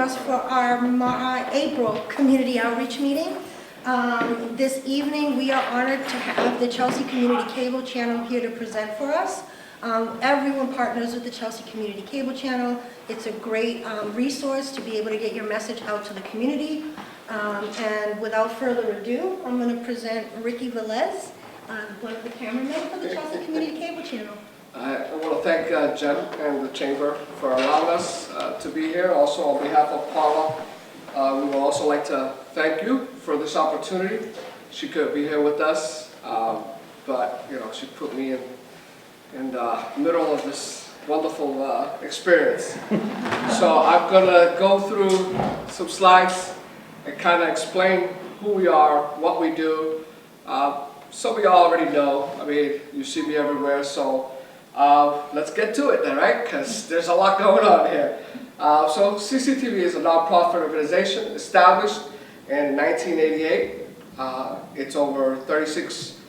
us for our April community outreach meeting. This evening, we are honored to have the Chelsea Community Cable Channel here to present for us. Everyone partners with the Chelsea Community Cable Channel. It's a great resource to be able to get your message out to the community. And without further ado, I'm going to present Ricky Velez, one of the cameramen for the Chelsea Community Cable Channel. I want to thank Jen and the Chamber for allowing us to be here. Also, on behalf of Paula, we would also like to thank you for this opportunity. She could be here with us, but she put me in the middle of this wonderful experience. So I'm going to go through some slides and kind of explain who we are, what we do. Some of you already know. I mean, you see me everywhere, so let's get to it then, right? Because there's a lot going on here. So CCTV is a nonprofit organization established in 1988. It's over 36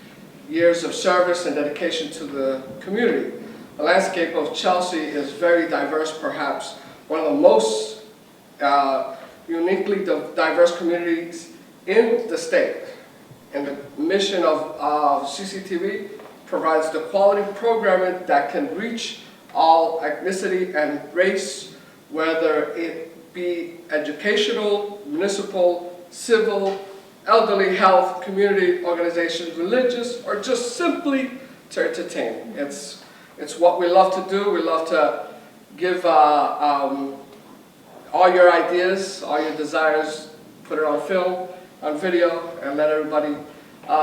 years of service and dedication to the community. The landscape of Chelsea is very diverse, perhaps one of the most uniquely diverse communities in the state. And the mission of CCTV provides the quality programming that can reach all ethnicity and race, whether it be educational, municipal, civil, elderly health, community organizations, religious, or just simply to entertain. It's what we love to do. We love to give all your ideas, all your desires, put it on film, on video, and let everybody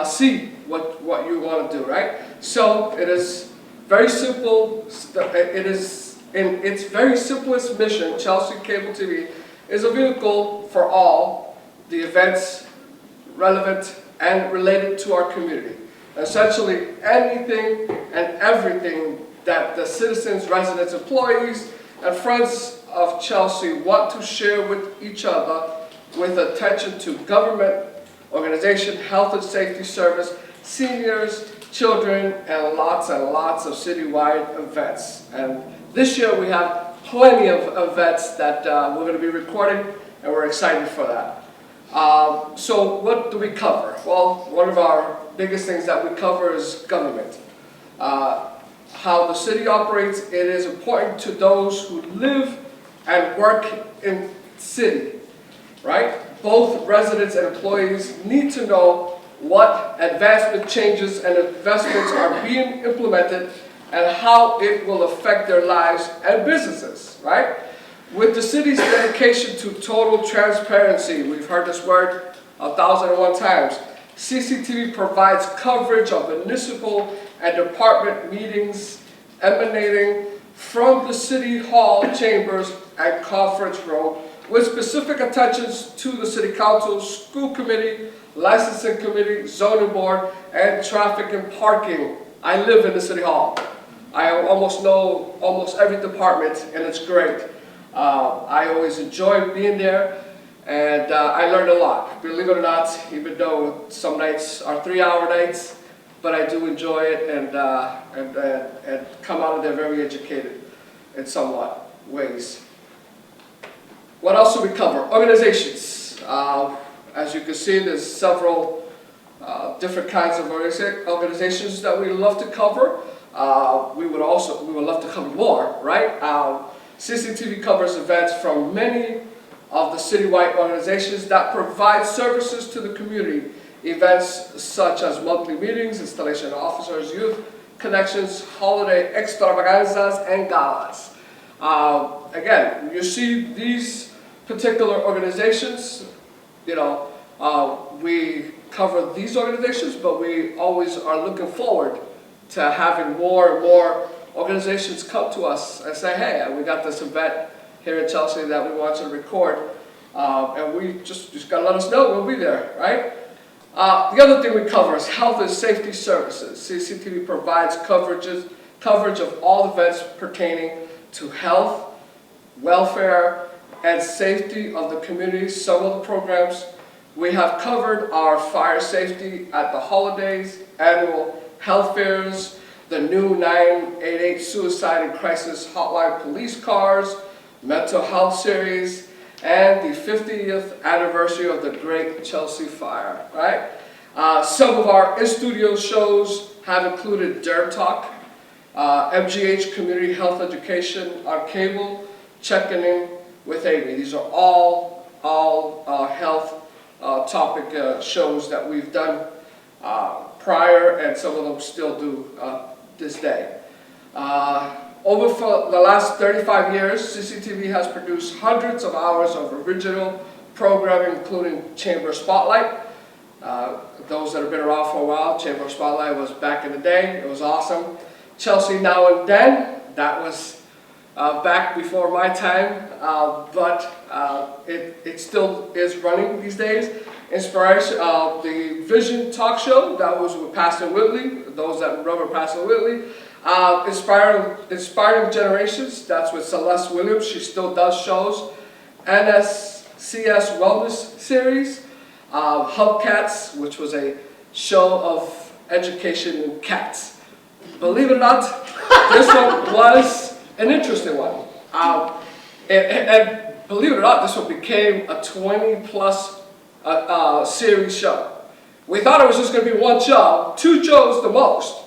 see what you want to do, right? So it is very simple. It is in its very simplest mission. Chelsea Cable TV is a vehicle for all the events relevant and related to our community. Essentially, anything and everything that the citizens, residents, employees, and friends of Chelsea want to share with each other, with attention to government, organization, health and safety service, seniors, children, and lots of citywide events. And this year we have plenty of events that we're going to be recording, and we're excited for that. So what do we cover? Well, one of our biggest things that we cover is government. How the city operates. It is important to those who live and work in the city, right? Both residents and employees need to know what advancement changes and investments are being implemented and how it will affect their lives and businesses, right? With the city's dedication to total transparency, we've heard this word 1,001 times, CCTV provides coverage of municipal and department meetings emanating from the city hall chambers and conference room, with specific attentions to the city council, school committee, licensing committee, zoning board, and traffic and parking. I live in the city hall. I almost know almost every department, and it's great. I always enjoy being there, and I learned a lot. Believe it or not, even though some nights are 3-hour nights, but I do enjoy it and come out of there very educated in somewhat ways. What else do we cover? Organizations. As you can see, there's several different kinds of organizations that we love to cover. We would love to cover more, right? CCTV covers events from many of the citywide organizations that provide services to the community. Events such as monthly meetings, installation of officers, youth connections, holiday extravaganzas, and galas. Again, you see these particular organizations, we cover these organizations, but we always are looking forward to having more and more organizations come to us and say, hey, we got this event here in Chelsea that we want to record, and we just got to let us know, we'll be there, right? The other thing we cover is health and safety services. CCTV provides coverage of all events pertaining to health, welfare, and safety of the community. Some of the programs we have covered are fire safety at the holidays, annual health fairs, the new 988 suicide and crisis hotline police cars, mental health series, and the 50th anniversary of the Great Chelsea Fire, right? Some of our in-studio shows have included Dare Talk, MGH Community Health Education on cable, Checking In with Amy. These are all health topic shows that we've done prior, and some of them still do this day. Over for the last 35 years, CCTV has produced hundreds of hours of original programming, including Chamber Spotlight. Those that have been around for a while, Chamber Spotlight was back in the day. It was awesome. Chelsea Now and Then, that was back before my time, but it still is running these days. Inspiration, the Vision Talk Show, that was with Pastor Whitley, those that remember Pastor Whitley. Inspiring Generations, that's with Celeste Williams, she still does shows. NSCS Wellness Series, Hubcats, which was a show of education in cats. Believe it or not, this one was an interesting one. And believe it or not, this one became a 20-plus series show. We thought it was just going to be one show, 2 shows the most.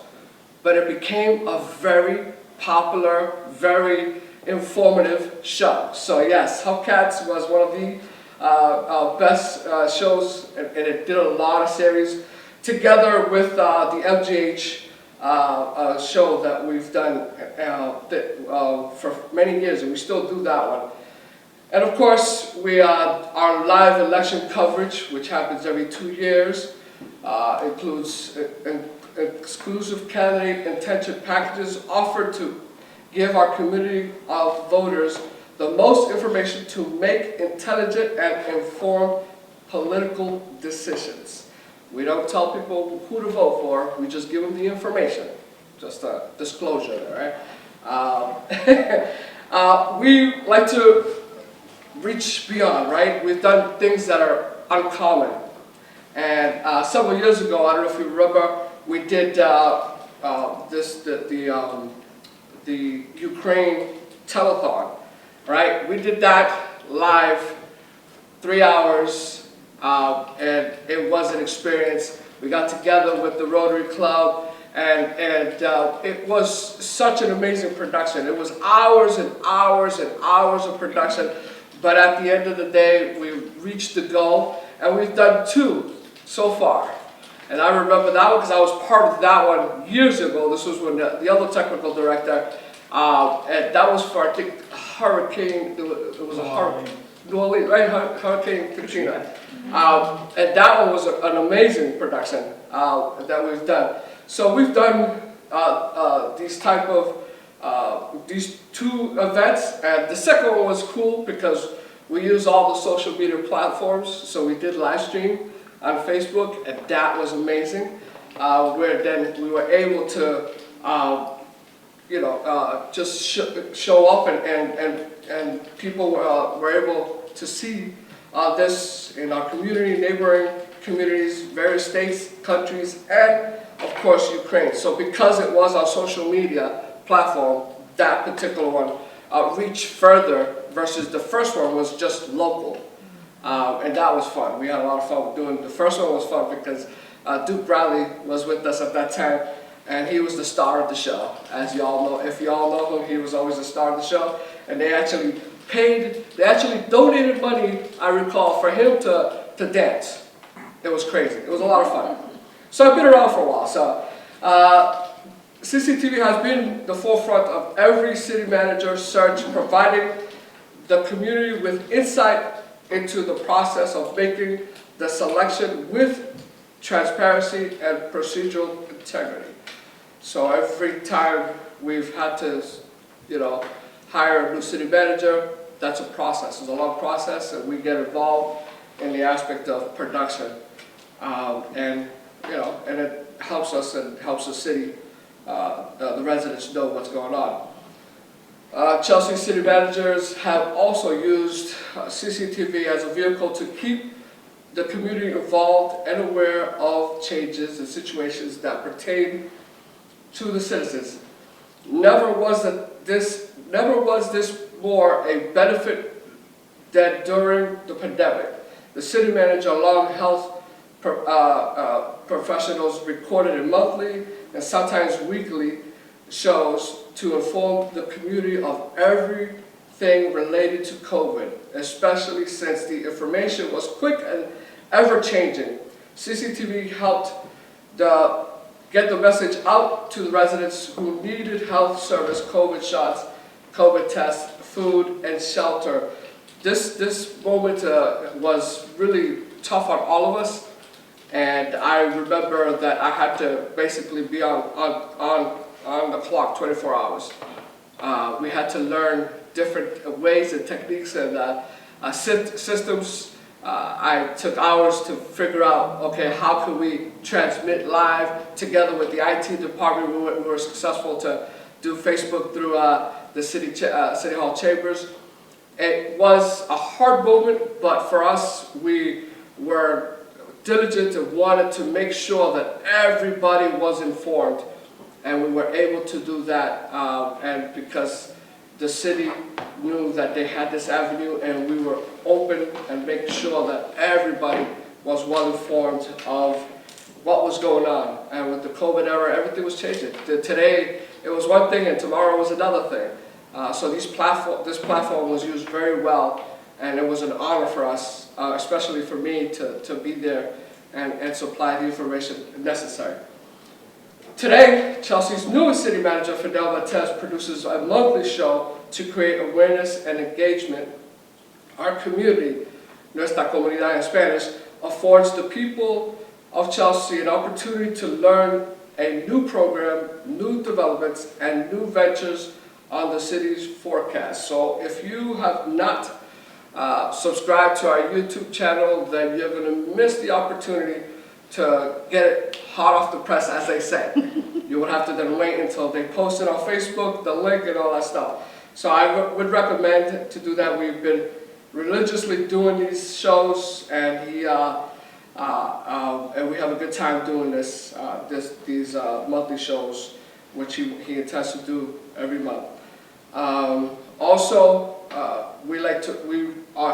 But it became a very popular, very informative show. So yes, Hubcats was one of the best shows, and it did a lot of series together with the MGH show that we've done for many years, and we still do that one. And of course, our live election coverage, which happens every 2 years, includes exclusive candidate intention packages offered to give our community of voters the most information to make intelligent and informed political decisions. We don't tell people who to vote for, we just give them the information. Just a disclosure there, right? We like to reach beyond, right? We've done things that are uncommon. And several years ago, I don't know if you remember, we did the Ukraine telethon, right? We did that live, 3 hours, and it was an experience. We got together with the Rotary Club, and it was such an amazing production. It was hours and hours and hours of production, but at the end of the day, we reached the goal, and we've done 2 so far. And I remember that one because I was part of that one years ago. This was when the other technical director, and that was for, I think, Hurricane, it was a hurricane, New Orleans, right? Hurricane Katrina. And that one was an amazing production that we've done. So we've done these type of, these 2 events, and the second one was cool because we use all the social media platforms, so we did live stream on Facebook, and that was amazing. Where then we were able to, just show up, and people were able to see this in our community, neighboring communities, various states, countries, and of course Ukraine. So because it was our social media platform, that particular one reached further versus the first one was just local. And that was fun. We had a lot of fun doing. The first one was fun because Duke Bradley was with us at that time, and he was the star of the show. As you all know, if you all know him, he was always the star of the show. And they actually donated money, I recall, for him to dance. It was crazy. It was a lot of fun. So I've been around for a while. So CCTV has been the forefront of every city manager search, providing the community with insight into the process of making the selection with transparency and procedural integrity. So every time we've had to, hire a new city manager, that's a process. It's a long process, and we get involved in the aspect of production, and it helps us and helps the city, the residents know what's going on. Chelsea city managers have also used CCTV as a vehicle to keep the community involved and aware of changes and situations that pertain to the citizens. Never was this more a benefit that during the pandemic, the city manager along health professionals recorded a monthly and sometimes weekly shows to inform the community of everything related to COVID, especially since the information was quick and ever-changing. CCTV helped get the message out to the residents who needed health service, COVID shots, COVID tests, food, and shelter. This moment was really tough on all of us, and I remember that I had to basically be on the clock 24 hours. We had to learn different ways and techniques and systems. I took hours to figure out, okay, how could we transmit live together with the IT department. We were successful to do Facebook through the City Hall chambers. It was a hard moment, but for us, we were diligent and wanted to make sure that everybody was informed, and we were able to do that, and because the city knew that they had this avenue, and we were open and making sure that everybody was well informed of what was going on. And with the COVID era, everything was changing. Today, it was one thing, and tomorrow was another thing. So this platform was used very well, and it was an honor for us, especially for me, to be there and supply the information necessary. Today, Chelsea's newest city manager, Fidel Matez, produces a monthly show to create awareness and engagement. Our community, Nuestra Comunidad in Spanish, affords the people of Chelsea an opportunity to learn a new program, new developments, and new ventures on the city's forecast. So if you have not subscribed to our YouTube channel, then you're going to miss the opportunity to get it hot off the press, as they say. You would have to then wait until they post it on Facebook, the link and all that stuff. So I would recommend to do that. We've been religiously doing these shows, and we have a good time doing these monthly shows, which he intends to do every month. Our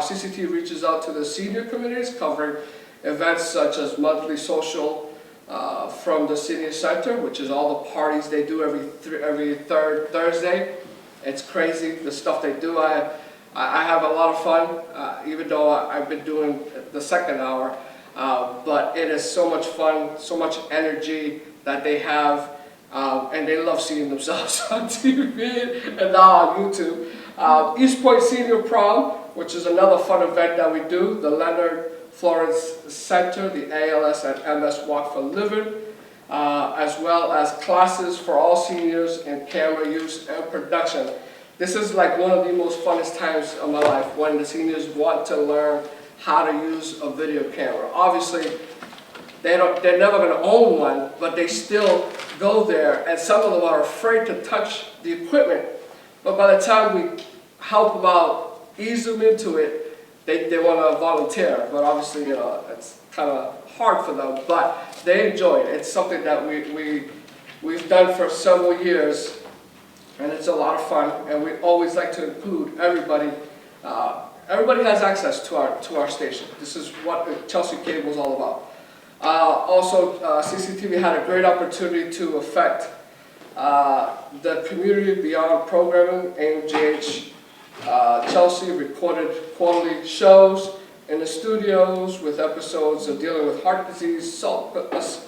CCT reaches out to the senior communities, covering events such as monthly social from the senior center, which is all the parties they do every third Thursday. It's crazy, the stuff they do. I have a lot of fun, even though I've been doing the second hour. But it is so much fun, so much energy that they have, and they love seeing themselves on TV and now on YouTube. East Point Senior Prom, which is another fun event that we do, the Leonard Florence Center, the ALS and MS Walk for Living, as well as classes for all seniors in camera use and production. This is like one of the most funnest times of my life, when the seniors want to learn how to use a video camera. Obviously, they're never going to own one, but they still go there, and some of them are afraid to touch the equipment. But by the time we help them out, ease them into it, they want to volunteer. But obviously, it's kind of hard for them, but they enjoy it. It's something that we've done for several years, and it's a lot of fun, and we always like to include everybody. Everybody has access to our station. This is what Chelsea Cable is all about. Also, CCTV had a great opportunity to affect the community beyond programming. AMGH Chelsea recorded quarterly shows in the studios with episodes of dealing with heart disease, salt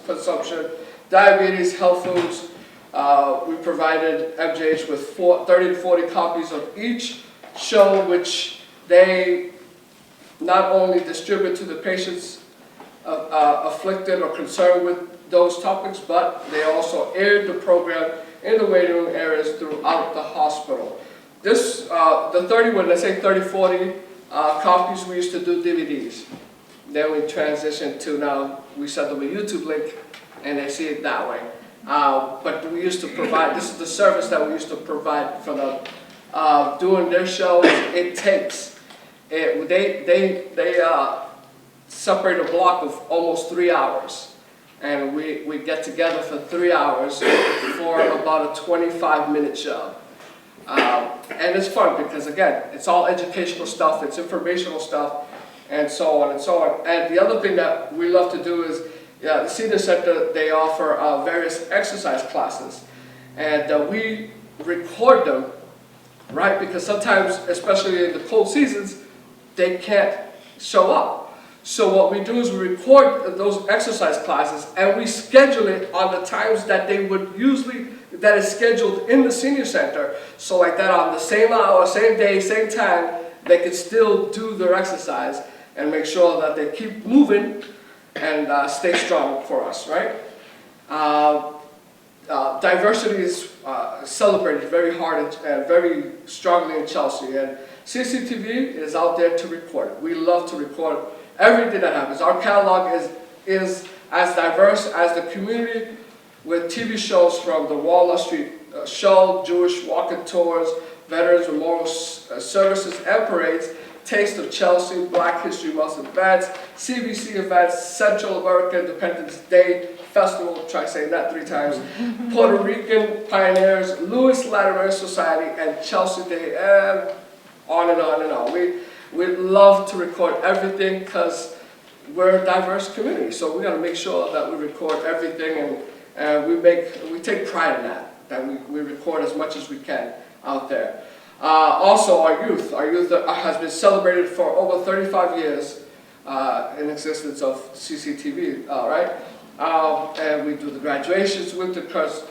consumption, diabetes, health foods. We provided MGH with 30 to 40 copies of each show, which they not only distribute to the patients afflicted or concerned with those topics, but they also aired the program in the waiting room areas throughout the hospital. This, the 40 copies, we used to do DVDs. Then we transitioned to now, we send them a YouTube link and they see it that way. But we used to provide, this is the service that we used to provide for them. Doing their shows, it takes, they separate a block of almost 3 hours. And we get together for 3 hours for about a 25-minute show. And it's fun because, again, it's all educational stuff, it's informational stuff, and so on and so on. And the other thing that we love to do is, the Senior Center, they offer various exercise classes. And we record them, right? Because sometimes, especially in the cold seasons, they can't show up. So what we do is we record those exercise classes and we schedule it on the times that they would usually, that is scheduled in the Senior Center. So like that on the same hour, same day, same time, they can still do their exercise and make sure that they keep moving and stay strong for us, right? Diversity is celebrated very hard and very strongly in Chelsea, and CCTV is out there to record it. We love to record everything that happens. Our catalog is as diverse as the community, with TV shows from the Walnut Street Show, Jewish walking tours, Veterans Memorial Services and Parades, Taste of Chelsea, Black History Month events, CBC events, Central American Independence Day Festival, try saying that 3 times, Puerto Rican Pioneers, Lewis Latimer Society, and Chelsea Day, and on and on and on. We love to record everything because we're a diverse community, so we got to make sure that we record everything, and we take pride in that we record as much as we can out there. Also, our youth has been celebrated for over 35 years in existence of CCTV, right? And we do the graduations, winter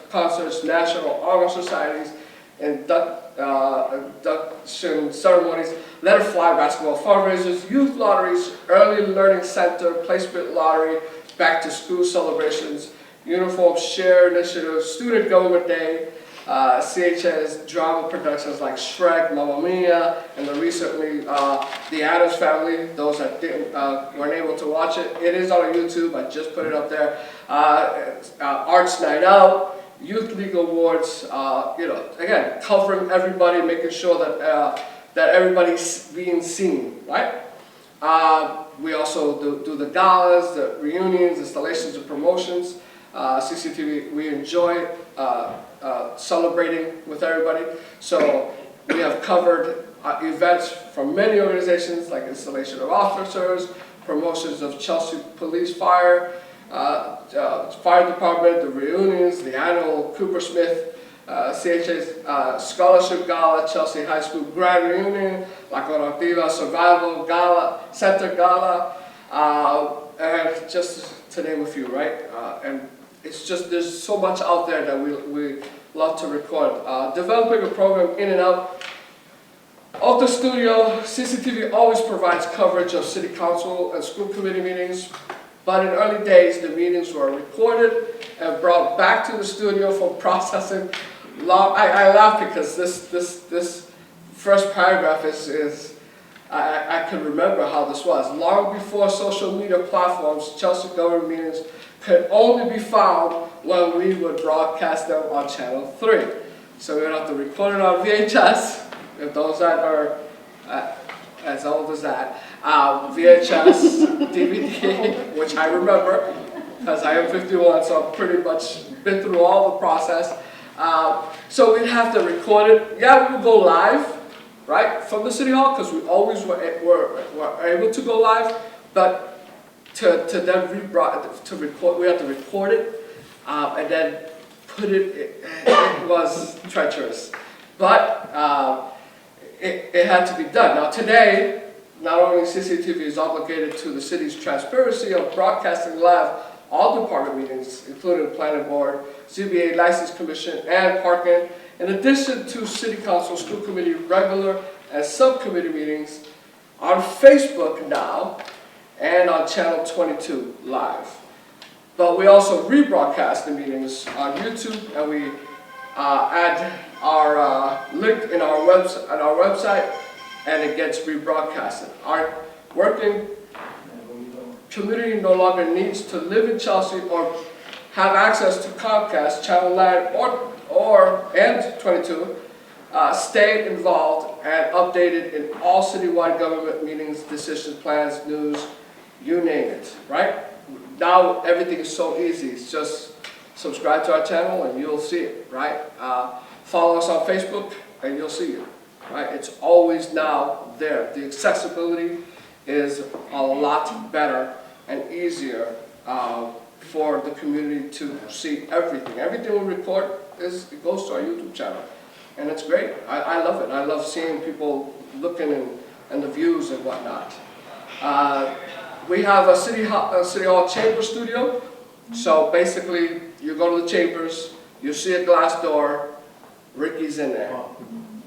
concerts, national honor societies, induction ceremonies, let it fly basketball fundraisers, youth lotteries, early learning center, placement lottery, back to school celebrations, uniform share initiatives, student government day, CHS drama productions like Shrek, Mamma Mia, and recently The Addams Family. Those that weren't able to watch it, it is on YouTube. I just put it up there. Arts Night Out, Youth League Awards. Again, covering everybody, making sure that everybody's being seen, right? We also do the galas, the reunions, installations, and promotions. CCTV, we enjoy celebrating with everybody. So we have covered events from many organizations like installation of officers, promotions of Chelsea Police Fire, Fire Department, the reunions, the annual Cooper Smith CHA's Scholarship Gala, Chelsea High School Grand Reunion, La Correctiva Survival Gala, Center Gala, and just to name a few, right? And it's just, there's so much out there that we love to record. Developing a program in and out of the studio, CCTV always provides coverage of city council and school committee meetings, but in early days, the meetings were recorded and brought back to the studio for processing. I laugh because this first paragraph is I can remember how this was. Long before social media platforms, Chelsea government meetings could only be found when we would broadcast them on Channel 3. So we would have to record it on VHS, if those that are as old as that, VHS, DVD, which I remember, because I am 51, so I've pretty much been through all the process. So we'd have to record it. Yeah, we would go live, right, from the City Hall, because we always were able to go live, but to then record, we had to record it, and then put it was treacherous. But it had to be done. Now today, not only CCTV is obligated to the city's transparency of broadcasting live all department meetings, including the Planning Board, ZBA License Commission, and Parking, in addition to City Council, School Committee regular and subcommittee meetings on Facebook now, and on Channel 22 live. But we also rebroadcast the meetings on YouTube, and we add our link in our website, and it gets rebroadcasted. Our working community no longer needs to live in Chelsea or have access to Comcast, Channel 9, and 22. Stay involved and updated in all citywide government meetings, decisions, plans, news, you name it, right? Now everything is so easy. It's just subscribe to our channel and you'll see it, right? Follow us on Facebook and you'll see it, right? It's always now there. The accessibility is a lot better and easier for the community to see everything. Everything we record it goes to our YouTube channel, and it's great. I love it. I love seeing people looking and the views and whatnot. We have a City Hall chamber studio. So basically, you go to the chambers, you see a glass door, Ricky's in there,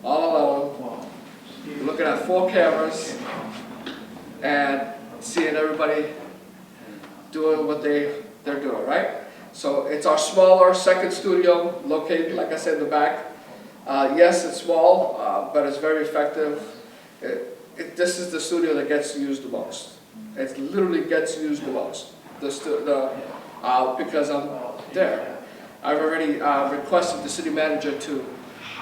all alone, looking at 4 cameras, and seeing everybody doing what they're doing, right? So it's our smaller second studio, located, like I said, in the back. Yes, it's small, but it's very effective. This is the studio that gets used the most. It literally gets used the most. Because I'm there. I've already requested the city manager to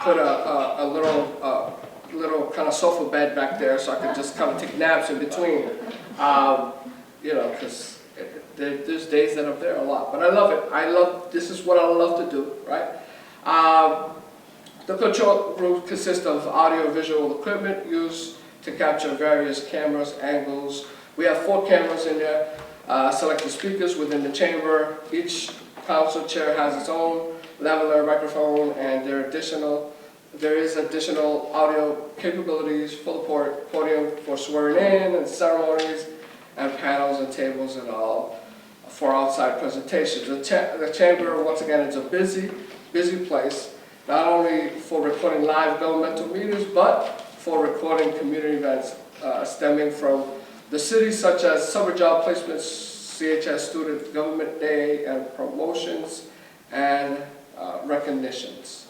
put a little kind of sofa bed back there so I can just kind of take naps in between. Because there's days that I'm there a lot. But I love it. This is what I love to do, right? The control room consists of audio-visual equipment used to capture various cameras, angles. We have 4 cameras in there. Selected speakers within the chamber. Each council chair has its own lavalier microphone, and there is additional audio capabilities for the podium for swearing in and ceremonies, and panels and tables and all for outside presentations. The chamber, once again, is a busy place, not only for recording live governmental meetings, but for recording community events stemming from the city, such as summer job placements, CHS Student Government Day, and promotions and recognitions.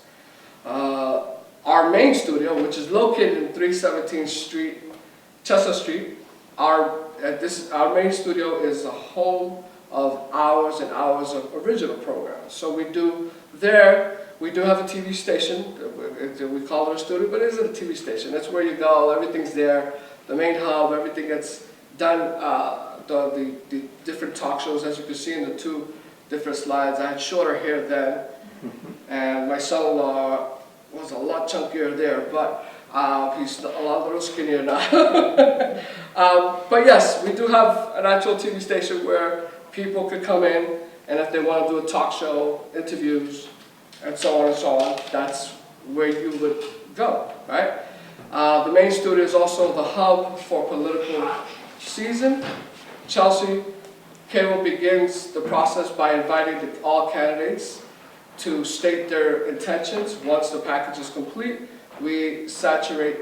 Our main studio, which is located in 317th Street, Chestnut Street, our main studio is a home of hours and hours of original programs. So we do have a TV station. We call it a studio, but it isn't a TV station. That's where you go. Everything's there. The main hub, everything gets done, the different talk shows, as you can see in the 2 different slides. I had shorter hair then, and my son-in-law was a lot chunkier there, but he's a little skinnier now. But yes, we do have an actual TV station where people could come in, and if they want to do a talk show, interviews, and so on, that's where you would go, right? The main studio is also the hub for political season. Chelsea Cable begins the process by inviting all candidates to state their intentions. Once the package is complete, we saturate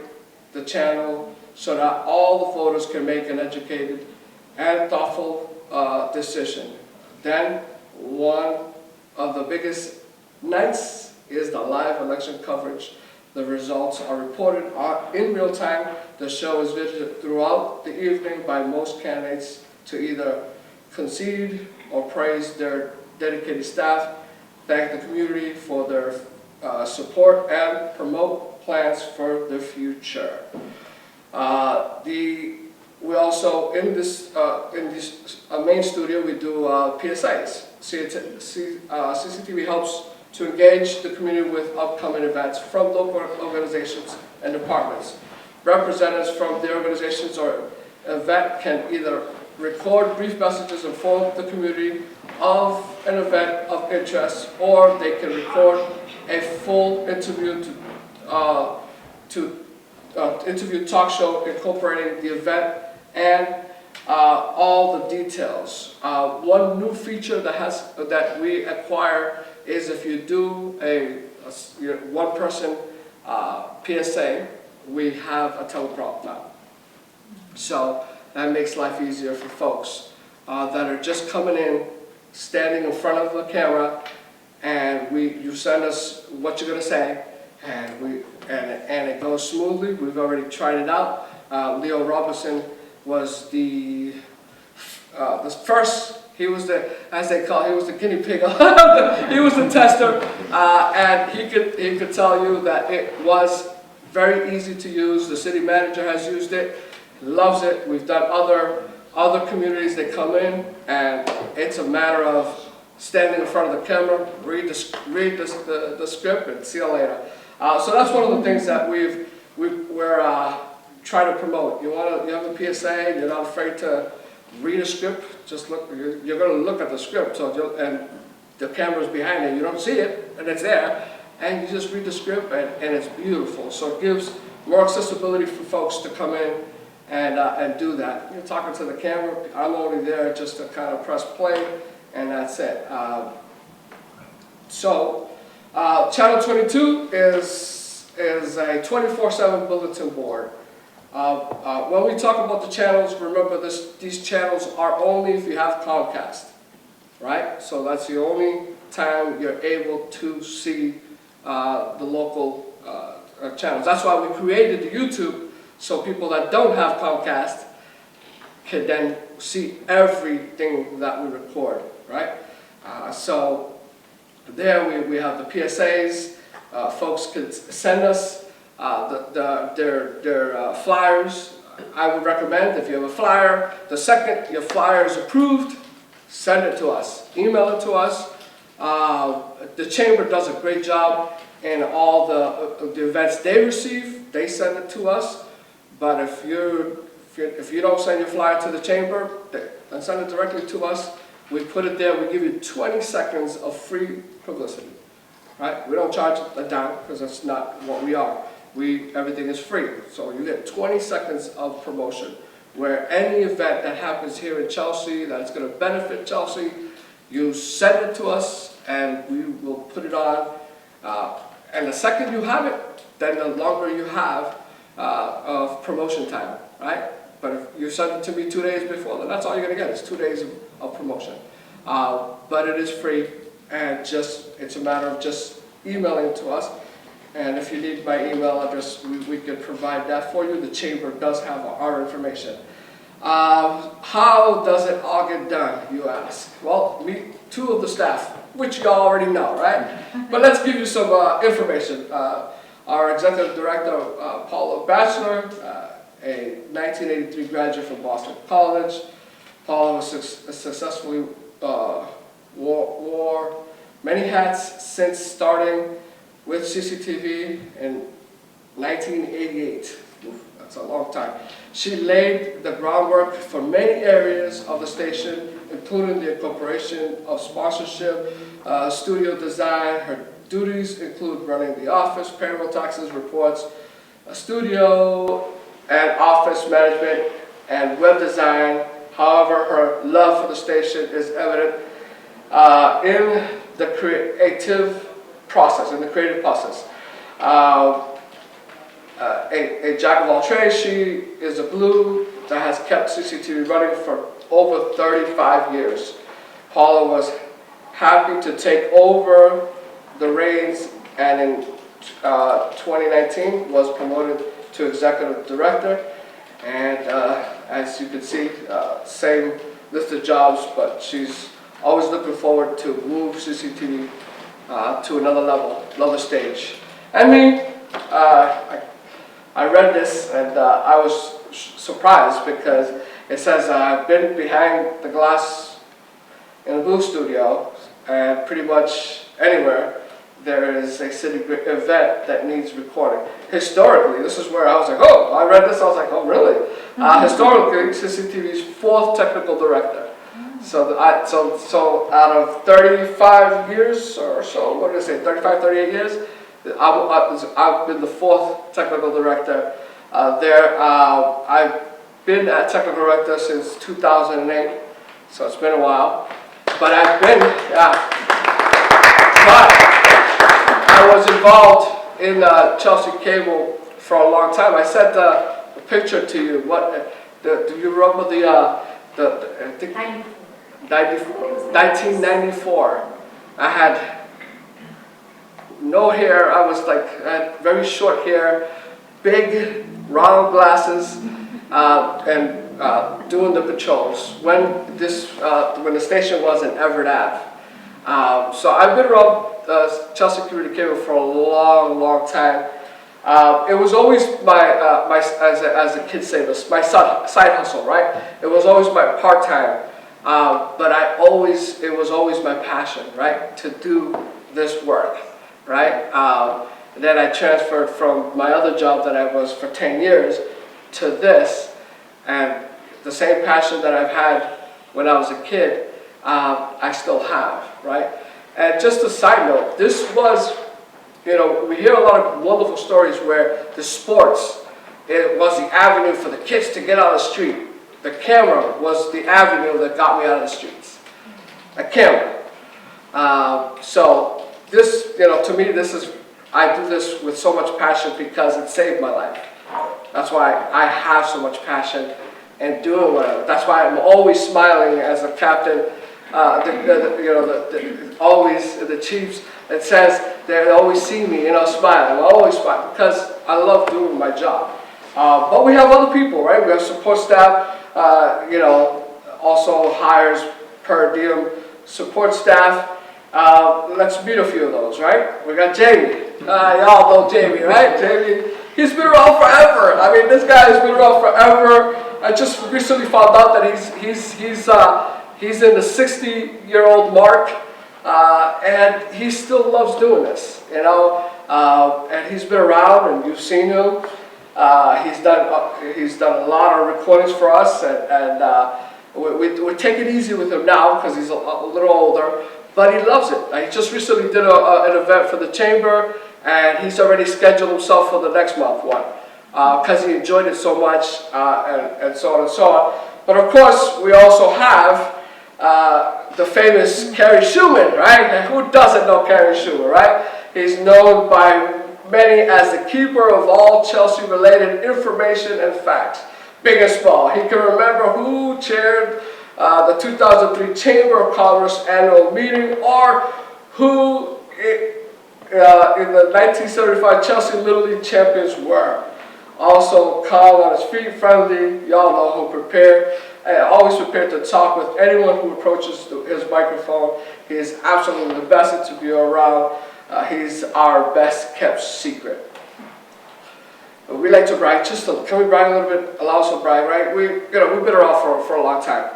the channel so that all the voters can make an educated and thoughtful decision. Then, one of the biggest nights is the live election coverage. The results are reported in real time. The show is visited throughout the evening by most candidates to either concede or praise their dedicated staff, thank the community for their support, and promote plans for the future. We also, in this main studio, we do PSAs. CCTV helps to engage the community with upcoming events from local organizations and departments. Representatives from the organizations or event can either record brief messages, inform the community of an event of interest, or they can record a full interview interview talk show incorporating the event and all the details. One new feature that we acquire is if you do a one-person PSA, we have a teleprompt now. So that makes life easier for folks that are just coming in, standing in front of the camera, and you send us what you're going to say, and it goes smoothly. We've already tried it out. Leo Robinson was the first. He was the, as they call, he was the guinea pig. He was the tester, and he could tell you that it was very easy to use. The city manager has used it, loves it. We've done other communities that come in, and it's a matter of standing in front of the camera, read the script, and see you later. So that's one of the things that we're trying to promote. You have a PSA, you're not afraid to read a script, just look, you're going to look at the script, and the camera's behind it, you don't see it, and it's there, and you just read the script, and it's beautiful. So it gives more accessibility for folks to come in and do that. You're talking to the camera, I'm only there just to kind of press play, and that's it. Channel 22 is a 24/7 bulletin board. When we talk about the channels, remember these channels are only if you have Comcast, right? So that's the only time you're able to see the local channels. That's why we created the YouTube, so people that don't have Comcast can then see everything that we record, right? So there we have the PSAs. Folks could send us their flyers. I would recommend, if you have a flyer, the second your flyer is approved, send it to us, email it to us. The chamber does a great job in all the events they receive. They send it to us. But if you don't send your flyer to the chamber, then send it directly to us. We put it there. We give you 20 seconds of free publicity. Right? We don't charge a dime because that's not what we are. Everything is free. So you get 20 seconds of promotion where any event that happens here in Chelsea that's going to benefit Chelsea, you send it to us and we will put it on. And the second you have it, then the longer you have of promotion time, right? But if you send it to me 2 days before, then that's all you're going to get. It's 2 days of promotion. But it is free, and it's a matter of just emailing to us. And if you need my email address, we can provide that for you. The chamber does have our information. How does it all get done, you ask? Well, meet two of the staff, which you already know, right? But let's give you some information. Our executive director, Paula Batchelor, a 1983 graduate from Boston College. Paula was successfully wore many hats since starting with CCTV in 1988. Oof, that's a long time. She laid the groundwork for many areas of the station, including the incorporation of sponsorship, studio design. Her duties include running the office, payroll, taxes, reports, a studio, and office management, and web design. However, her love for the station is evident in the creative process. A jack of all trades, she is a glue that has kept CCTV running for over 35 years. Paula was happy to take over the reins, and in 2019 was promoted to executive director. And as you can see, same list of jobs, but she's always looking forward to move CCTV to another level, another stage. And me, I read this and I was surprised because it says I've been behind the glass in the Blue Studio, and pretty much anywhere there is a city event that needs recording. Historically, this is where I was like, oh, I read this, I was like, oh, really? Historically, CCTV's 4th technical director. So out of 35 years or so, what did I say, 35, 38 years, I've been the 4th technical director there. I've been a technical director since 2008, so it's been a while. But I was involved in Chelsea Cable for a long time. I sent a picture to you. Do you remember I think 1994. I had no hair. I had very short hair, big round glasses, and doing the patrols when the station was in Everett Ave. So I've been around Chelsea Community Cable for a long time. It was always as the kids say this, my side hustle, right? It was always my part-time, but it was always my passion, right? To do this work, right? And then I transferred from my other job that I was for 10 years to this, and the same passion that I've had when I was a kid, I still have, right? And just a side note, this was, you know, we hear a lot of wonderful stories where the sports, it was the avenue for the kids to get out of the street. The camera was the avenue that got me out of the streets. A camera. So this, you know, to me, this is, I do this with so much passion because it saved my life. That's why I have so much passion in doing whatever. That's why I'm always smiling as a captain. Always the Chiefs. It says they always see me, you know, smiling. I always smile because I love doing my job. But we have other people, right? We have support staff. You know, also hires per diem support staff. Let's meet a few of those, right? We got Jamie. Y'all know Jamie, right? Jamie, he's been around forever. I mean, this guy has been around forever. I just recently found out that he's in the 60-year-old mark, and he still loves doing this, you know. And he's been around, and you've seen him. He's done a lot of recordings for us, and we take it easy with him now because he's a little older, but he loves it. He just recently did an event for the chamber, and he's already scheduled himself for the next month one because he enjoyed it so much, and so on and so on. But of course, we also have the famous Kerry Schumann, right? And who doesn't know Kerry Schumann, right? He's known by many as the keeper of all Chelsea-related information and facts, big and small. He can remember who chaired the 2003 Chamber of Commerce annual meeting, or who in the 1975 Chelsea Little League champions were. Also calm on his feet, friendly, y'all know who prepared. Always prepared to talk with anyone who approaches his microphone. He is absolutely the best to be around. He's our best kept secret. We like to brag. Can we brag a little bit? Allow us to brag, right? We've been around for a long time.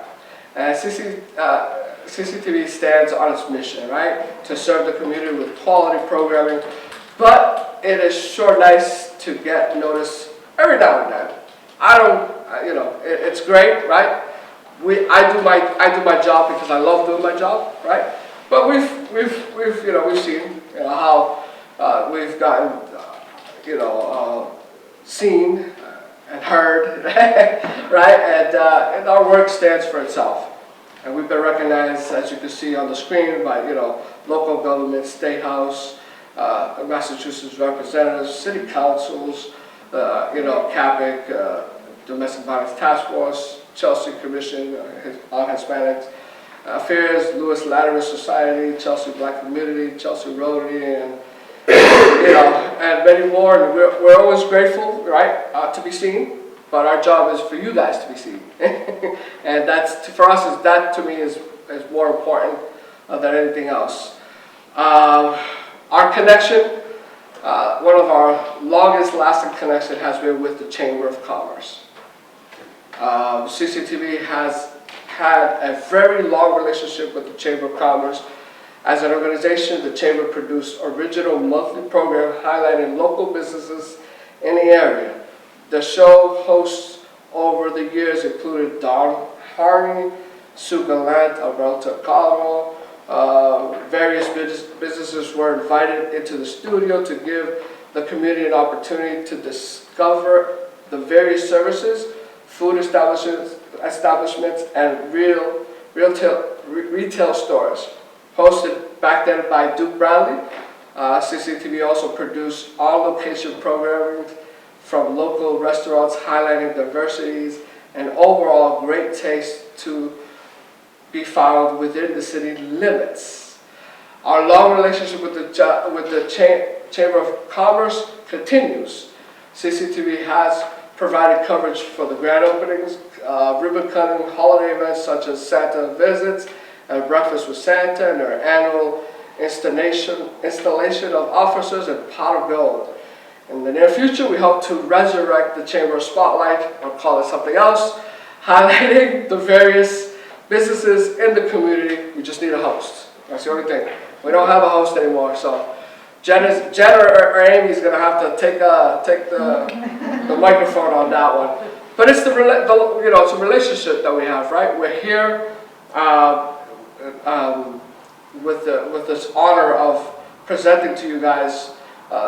CCTV stands on its mission, right, to serve the community with quality programming. But it is sure nice to get noticed every now and then. It's great, right? I do my job because I love doing my job, right? But we've seen how we've gotten seen and heard, right? And our work stands for itself. And we've been recognized, as you can see on the screen, by local government, State House, Massachusetts representatives, city councils, CAPIC, Domestic Violence Task Force, Chelsea Commission on Hispanics Affairs, Lewis Latimer Society, Chelsea Black Community, Chelsea Rotary, and and many more. And we're always grateful, right, to be seen. But our job is for you guys to be seen, and that to me is more important than anything else. Our connection, one of our longest lasting connections, has been with the Chamber of Commerce. CCTV has had a very long relationship with the Chamber of Commerce. As an organization, the Chamber produced original monthly program highlighting local businesses in the area. The show hosts over the years included Don Harney, Sue Gallant of Relta, Colorado. Various businesses were invited into the studio to give the community an opportunity to discover the various services, food establishments, and retail stores. Hosted back then by Duke Bradley, CCTV also produced on-location programming from local restaurants highlighting diversities and overall great taste to be found within the city limits. Our long relationship with the Chamber of Commerce continues. CCTV has provided coverage for the grand openings, ribbon cutting, holiday events such as Santa visits and Breakfast with Santa, and their annual installation of officers and Pot of Gold. In the near future, we hope to resurrect the Chamber Spotlight, or call it something else, highlighting the various businesses in the community. We just need a host. That's the only thing. We don't have a host anymore, so Jen or Amy's gonna have to take the microphone on that one. But it's it's a relationship that we have, right? We're here with this honor of presenting to you guys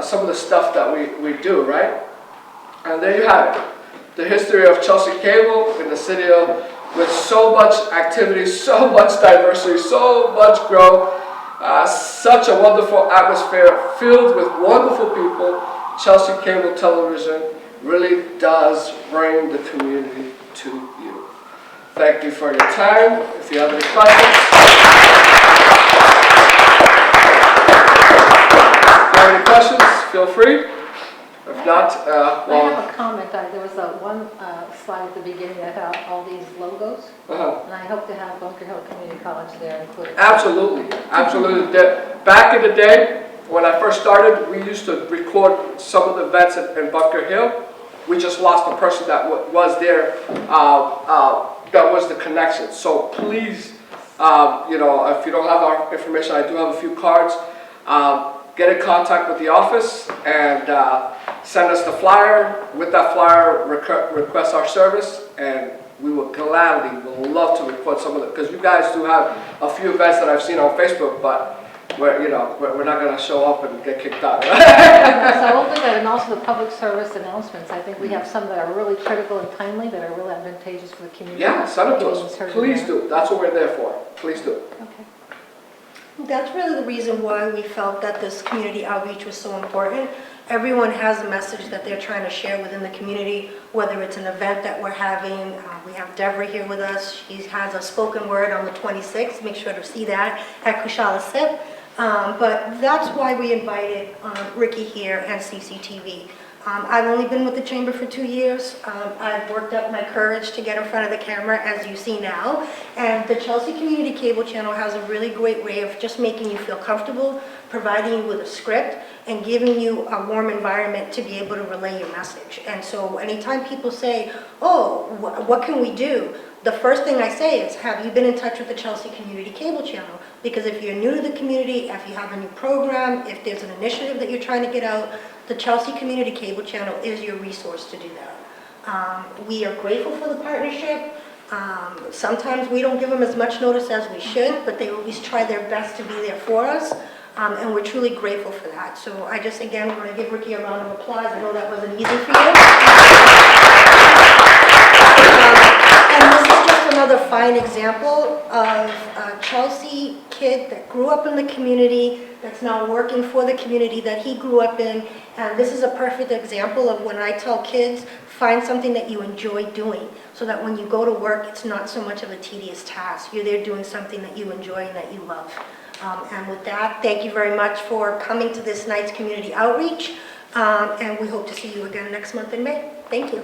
some of the stuff that we do, right? And there you have it. The history of Chelsea Cable in the city with so much activity, so much diversity, so much growth, such a wonderful atmosphere filled with wonderful people. Chelsea Cable Television really does bring the community to you. Thank you for your time. If you have any questions, feel free. If not, I have a comment. There was one slide at the beginning that had all these logos, and I hope to have Bunker Hill Community College there included. Absolutely, absolutely. Back in the day, when I first started, we used to record some of the events in Bunker Hill. We just lost the person that was there, that was the connection. So please, if you don't have our information, I do have a few cards. Get in contact with the office and send us the flyer. With that flyer, request our service, and we will love to record some of it, because you guys do have a few events that I've seen on Facebook, but we're not going to show up and get kicked out. So I will do that, and also the public service announcements. I think we have some that are really critical and timely, that are really advantageous for the community. Yeah, send them to us. Please do. That's what we're there for. Please do. Okay. That's really the reason why we felt that this community outreach was so important. Everyone has a message that they're trying to share within the community, whether it's an event that we're having. We have Deborah here with us. She has a spoken word on the 26th. Make sure to see that at Kushala Sip. But that's why we invited Ricky here and CCTV. I've only been with the Chamber for 2 years. I've worked up my courage to get in front of the camera, as you see now. And the Chelsea Community Cable Channel has a really great way of just making you feel comfortable, providing you with a script, and giving you a warm environment to be able to relay your message. And so anytime people say, oh, what can we do? The first thing I say is, have you been in touch with the Chelsea Community Cable Channel? Because if you're new to the community, if you have a new program, if there's an initiative that you're trying to get out, the Chelsea Community Cable Channel is your resource to do that. We are grateful for the partnership. Sometimes we don't give them as much notice as we should, but they always try their best to be there for us. And we're truly grateful for that. So I just, again, want to give Ricky a round of applause. I know that wasn't easy for you. And this is just another fine example of a Chelsea kid that grew up in the community, that's now working for the community that he grew up in. And this is a perfect example of when I tell kids, find something that you enjoy doing, so that when you go to work, it's not so much of a tedious task. You're there doing something that you enjoy and that you love. And with that, thank you very much for coming to this night's community outreach. And we hope to see you again next month in May. Thank you.